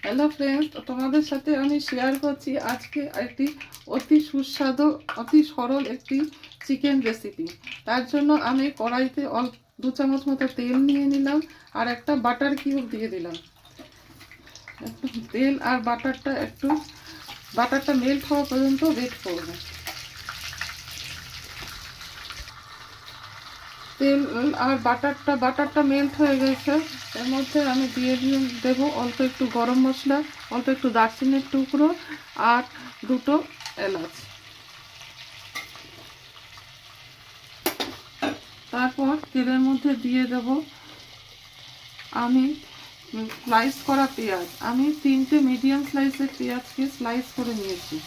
Hello friends, তোমাদের সাথে আমি শেয়ার করছি আজকে একটি অতি সুস্বাদু অতি সরল একটি চিকেন রেসিপি। তার জন্য আমি কড়াইতে অল্প 2 চামচ মতো তেল নিয়ে নিলাম আর একটা বাটার কিউব দিয়ে দিলাম। একটু তেল আর বাটারটা মেল্ট হওয়া পর্যন্ত ওয়েট করব। তেল আর বাটারটা মেল্ট হয়ে গেছে। এর মধ্যে আমি দিয়ে দেবো অল্প একটু গরম মশলা, অল্প একটু দারচিনির টুকরো আর 2টো এলাচ। তারপর তেলের মধ্যে দিয়ে দেব আমি স্লাইস করা পেঁয়াজ। আমি 3টে মিডিয়াম সাইজের পেঁয়াজকে স্লাইস করে নিয়েছি।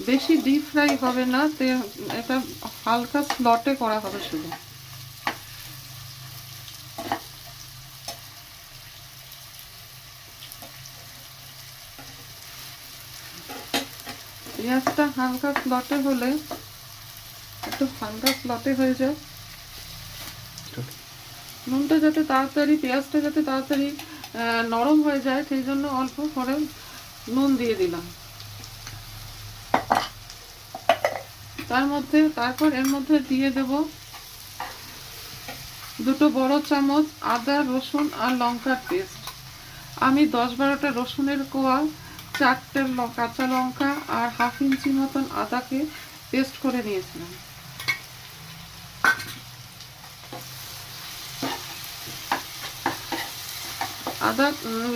বেশি ডিপ ফ্রাই হবে না, এটা হালকা স্লটে করা হবে শুধু। পেঁয়াজটা হালকা স্লটে হলে হয়ে যায়। নুনটা যাতে তাড়াতাড়ি পেঁয়াজটা যাতে তাড়াতাড়ি নরম হয়ে যায় সেই জন্য অল্প করে নুন দিয়ে দিলাম। তারপর এর মধ্যে দিয়ে দেব 2 বড় চামচ আদা রসুন আর লঙ্কার পেস্ট। আমি 10-12টা রসুনের কোয়া, 4টে কাঁচা লঙ্কা আর হাফ ইঞ্চি মতন আদাকে পেস্ট করে নিয়েছিলাম। আদা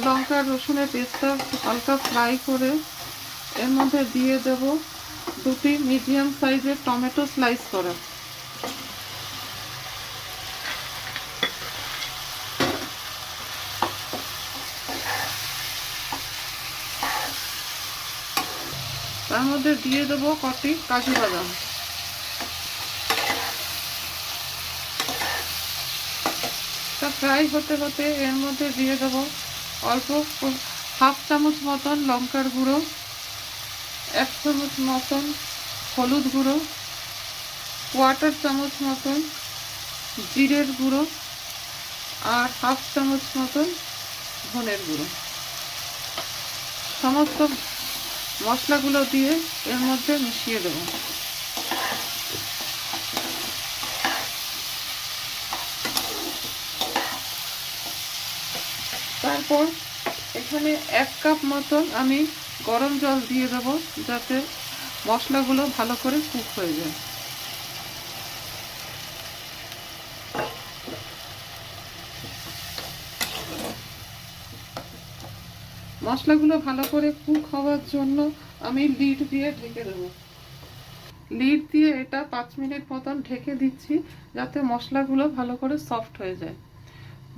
লঙ্কা রসুনের পেস্টটা হালকা ফ্রাই করে এর মধ্যে দিয়ে দেব 2টি মিডিয়াম সাইজের টমেটো স্লাইস করা। তার মধ্যে দিয়ে দেবো কটি কাজু বাদাম। তা ফ্রাই হতে হতে এর মধ্যে দিয়ে দেবো অল্প হাফ চামচ মতন লঙ্কার গুঁড়ো, 1 চামচ মতন হলুদ গুঁড়ো, 1/4 চামচ মতন জিরের গুঁড়ো আর হাফ চামচ মতন ধনের গুঁড়ো। সমস্ত মশলাগুলো দিয়ে এর মধ্যে মিশিয়ে দেবো। তারপর এখানে 1 কাপ মতন আমি গরম জল দিয়ে দেবো যাতে মশলাগুলো ভালো করে কুক হয়ে যায়। মশলাগুলো ভালো করে কুক হওয়ার জন্য আমি লিড দিয়ে ঢেকে দেবো। লিড দিয়ে এটা 5 মিনিট মতন ঢেকে দিচ্ছি যাতে মশলাগুলো ভালো করে সফট হয়ে যায়।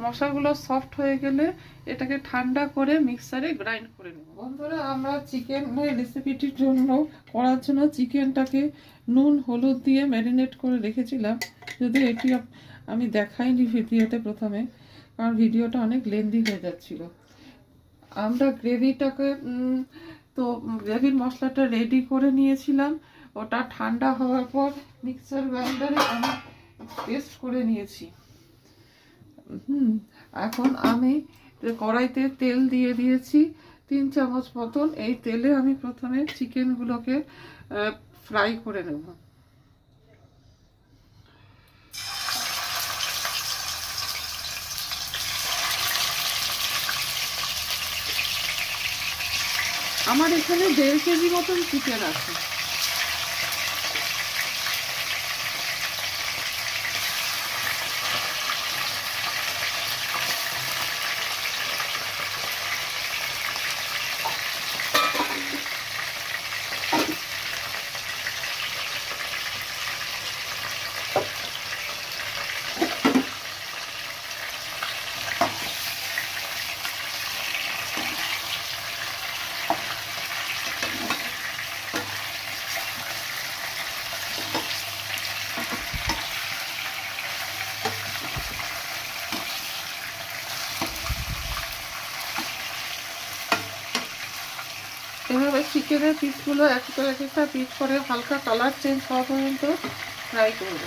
মশলাগুলো সফট হয়ে গেলে এটাকে ঠান্ডা করে মিক্সারে গ্রাইন্ড করে নেব। বন্ধুরা, আমরা চিকেনের রেসিপিটির জন্য করার জন্য চিকেনটাকে নুন হলুদ দিয়ে ম্যারিনেট করে রেখেছিলাম। যদি এটি আমি দেখাইনি ভিডিওতে প্রথমে, কারণ ভিডিওটা অনেক লেন্দি হয়ে যাচ্ছিল। আমরা গ্রেভির মশলাটা রেডি করে নিয়েছিলাম। ওটা ঠান্ডা হওয়ার পর মিক্সার গ্রাইন্ডারে আমি পেস্ট করে নিয়েছি। এখন আমি কড়াইতে তেল দিয়ে দিয়েছি 3 চামচ মতন। এই তেলে আমি প্রথমে চিকেনগুলোকে ফ্রাই করে নেব। আমার এখানে 1.5 কেজি মতন চিকেন আছে। এভাবে চিকেনের পিসগুলো এক একটা পিস করে হালকা কালার চেঞ্জ হওয়া পর্যন্ত ফ্রাই করব।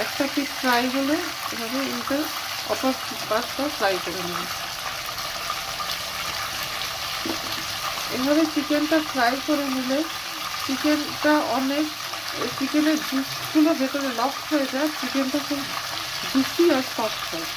একটা পিস ফ্রাই হলে এভাবে উল্টে অপর পাশটা ফ্রাই করে নেব। এভাবে চিকেনটা ফ্রাই করে নিলে চিকেনটা চিকেনের জুসগুলো ভেতরে লক হয়ে যায়, চিকেনটা খুব জুসি আর সফট হয়।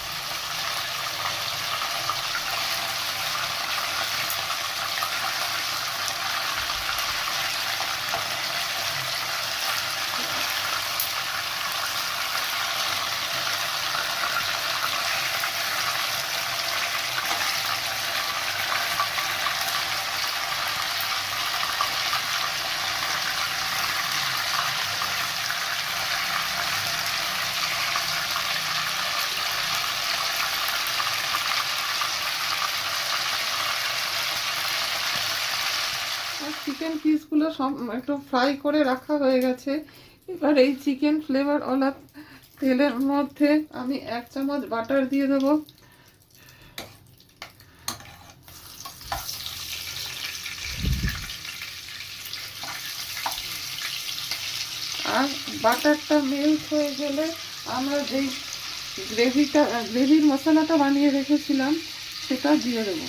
চিকেন পিসগুলো সব একটু ফ্রাই করে রাখা হয়ে গেছে। এবার এই চিকেন ফ্লেভারওয়ালা তেলের মধ্যে আমি 1 চামচ বাটার দিয়ে দেব। আর বাটারটা মেল্ট হয়ে গেলে আমরা যেই গ্রেভির মশলাটা বানিয়ে রেখেছিলাম সেটা দিয়ে দেবো।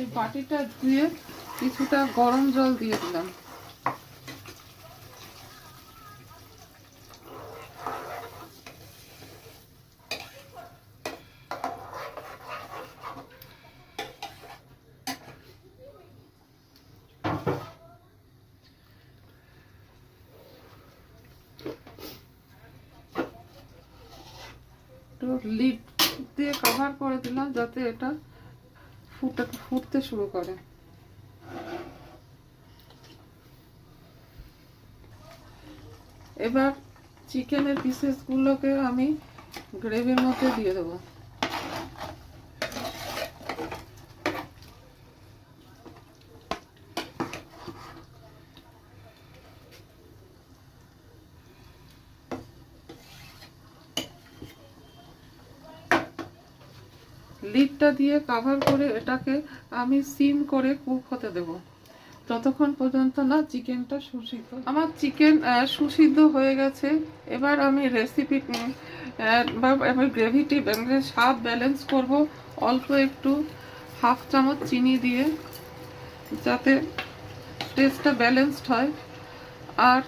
এই বাটিটা ধুয়ে কিছুটা গরম জল দিয়ে দিলাম। লিড দিয়ে কভার করে দিলাম যাতে এটা ফুটতে শুরু করে। এবার চিকেনের পিসেসগুলোকে আমি গ্রেভির মধ্যে দিয়ে দেবো। লিডটা দিয়ে কভার করে এটাকে আমি সিম করে কুক হতে দেব যতক্ষণ পর্যন্ত না চিকেনটা সুসিদ্ধ। আমার চিকেন সুসিদ্ধ হয়ে গেছে। এবার আমি গ্রেভিটি স্বাদ ব্যালেন্স করব অল্প একটু 1/2 চামচ চিনি দিয়ে, যাতে টেস্টটা ব্যালেন্সড হয়। আর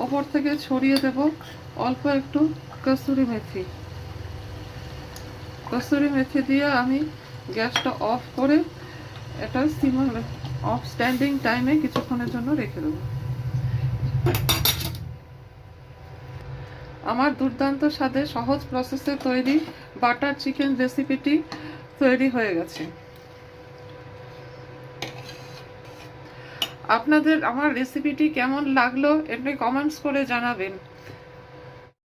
ওপর থেকে ছড়িয়ে দেব অল্প একটু কসুরি মেথি দিয়ে আমি গ্যাসটা অফ করে এটা স্ট্যান্ডিং টাইমে কিছুক্ষণের জন্য রেখে দেবো। আমার দুর্দান্ত স্বাদে সহজ প্রসেসে তৈরি বাটার চিকেন রেসিপিটি তৈরি হয়ে গেছে। আপনাদের আমার রেসিপিটি কেমন লাগলো এমনি কমেন্টস করে জানাবেন।